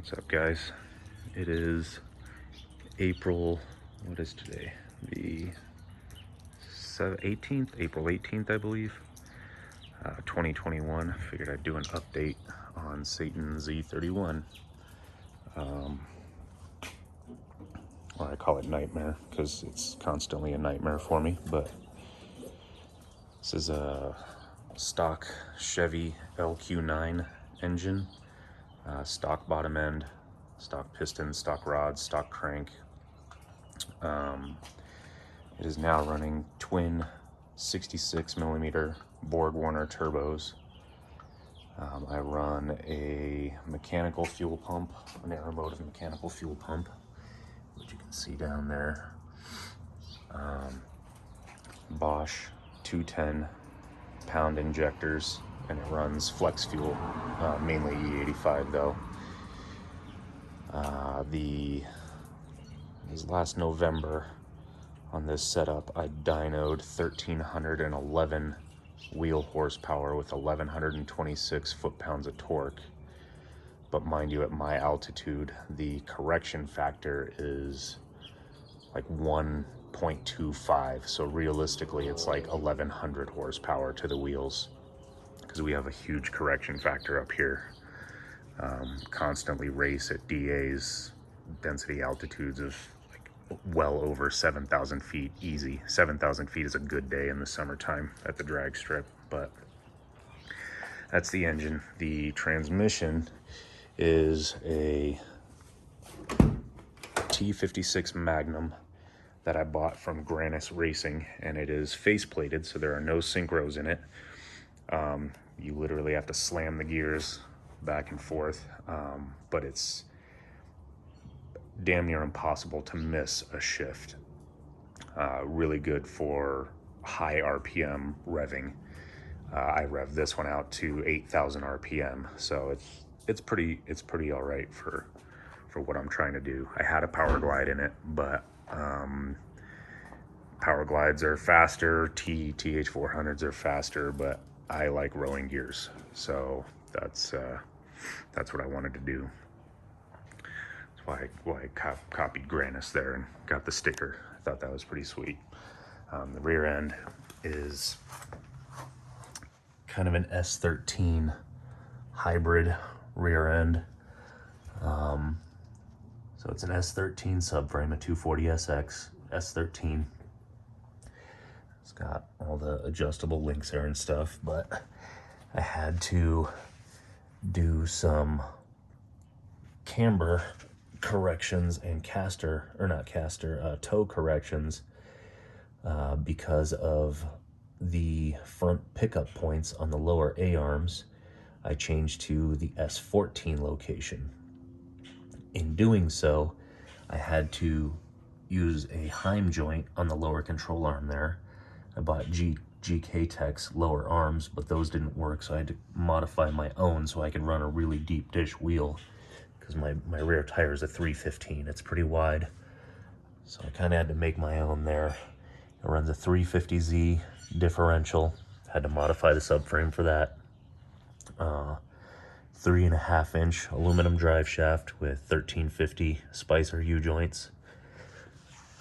What's up, guys? It is April, what is today? The 18th, April 18th, I believe, 2021. Figured I'd do an update on Satan Z31. Or I call it Nightmare because it's constantly a nightmare for me, but this is a stock Chevy LQ9 engine, stock bottom end, stock piston, stock rods, stock crank. It is now running twin 66 millimeter Borg Warner turbos. I run a mechanical fuel pump, an aeromotive mechanical fuel pump, which you can see down there. Bosch 210 pound injectors, and it runs flex fuel, mainly E85 though. This last November on this setup, I dynoed 1,311 wheel horsepower with 1,126 foot-pounds of torque. But mind you, at my altitude, the correction factor is like 1.25. So realistically, it's like 1,100 horsepower to the wheels because we have a huge correction factor up here. Constantly race at DA's density altitudes of like well over 7,000 feet easy. 7,000 feet is a good day in the summertime at the drag strip, but that's the engine. The transmission is a T56 Magnum that I bought from Granis Racing, and it is faceplated, so there are no synchros in it. You literally have to slam the gears back and forth, but it's damn near impossible to miss a shift. Really good for high RPM revving. I rev this one out to 8,000 RPM, so it's pretty all right for what I'm trying to do. I had a power glide in it, but power glides are faster, TH400s are faster, but I like rowing gears, so that's what I wanted to do. That's why I copied Granis there and got the sticker. I thought that was pretty sweet. The rear end is kind of an S13 hybrid rear end. So it's an S13 subframe, a 240SX S13. It's got all the adjustable links there and stuff, but I had to do some camber corrections and toe corrections because of the front pickup points on the lower A-arms. I changed to the S14 location. In doing so, I had to use a Heim joint on the lower control arm there. I bought GK Tech's lower arms, but those didn't work, so I had to modify my own so I could run a really deep dish wheel, because my rear tire is a 315. It's pretty wide, so I kind of had to make my own there. It runs a 350Z differential. Had to modify the subframe for that. 3.5 inch aluminum drive shaft with 1350 Spicer U-joints.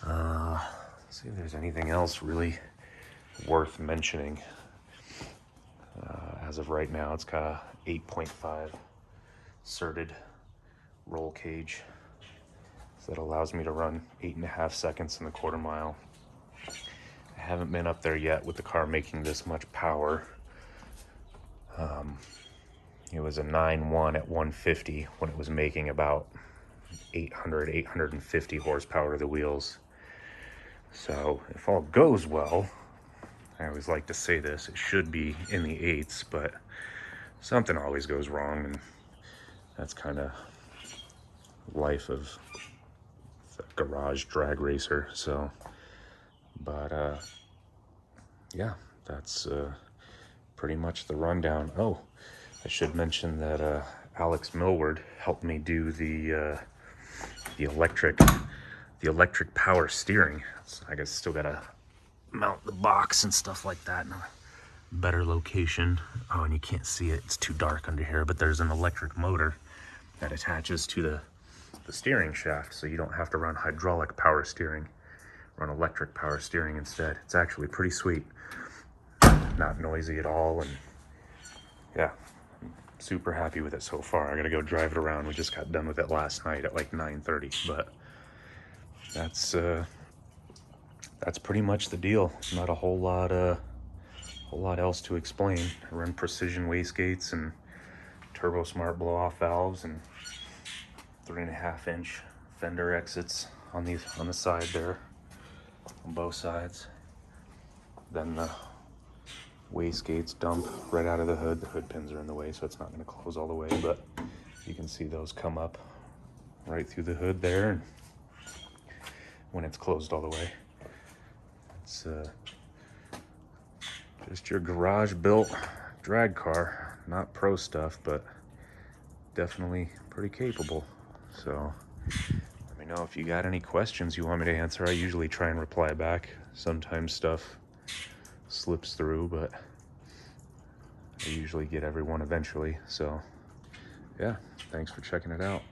Let's see if there's anything else really worth mentioning. As of right now, it's got a 8.5 serted roll cage, so that allows me to run 8.5 seconds in the quarter mile. I haven't been up there yet with the car making this much power. It was a 9.1 at 150 when it was making about 850 horsepower to the wheels. So if all goes well, I always like to say this, it should be in the 8s, but something always goes wrong, and that's kind of life of the garage drag racer. So, but yeah, that's pretty much the rundown. Oh, I should mention that Alex Millward helped me do the electric power steering. So I guess still gotta mount the box and stuff like that in a better location. Oh, and you can't see it, it's too dark under here, but there's an electric motor that attaches to the steering shaft, so you don't have to run hydraulic power steering, run electric power steering instead. It's actually pretty sweet, not noisy at all, and yeah, I'm super happy with it so far. I gotta go drive it around. We just got done with it last night at like 9:30, but that's pretty much the deal. Not a whole lot else to explain. I run precision wastegates and turbo smart blow off valves and 3.5-inch fender exits on the side there, on both sides. Then the wastegates dump right out of the hood. The hood pins are in the way, so it's not going to close all the way, but you can see those come up right through the hood there, and when it's closed all the way. It's just your garage built drag car. Not pro stuff, but definitely pretty capable. So let me know if you got any questions you want me to answer. I usually try and reply back. Sometimes stuff slips through, but I usually get everyone eventually. So yeah, thanks for checking it out.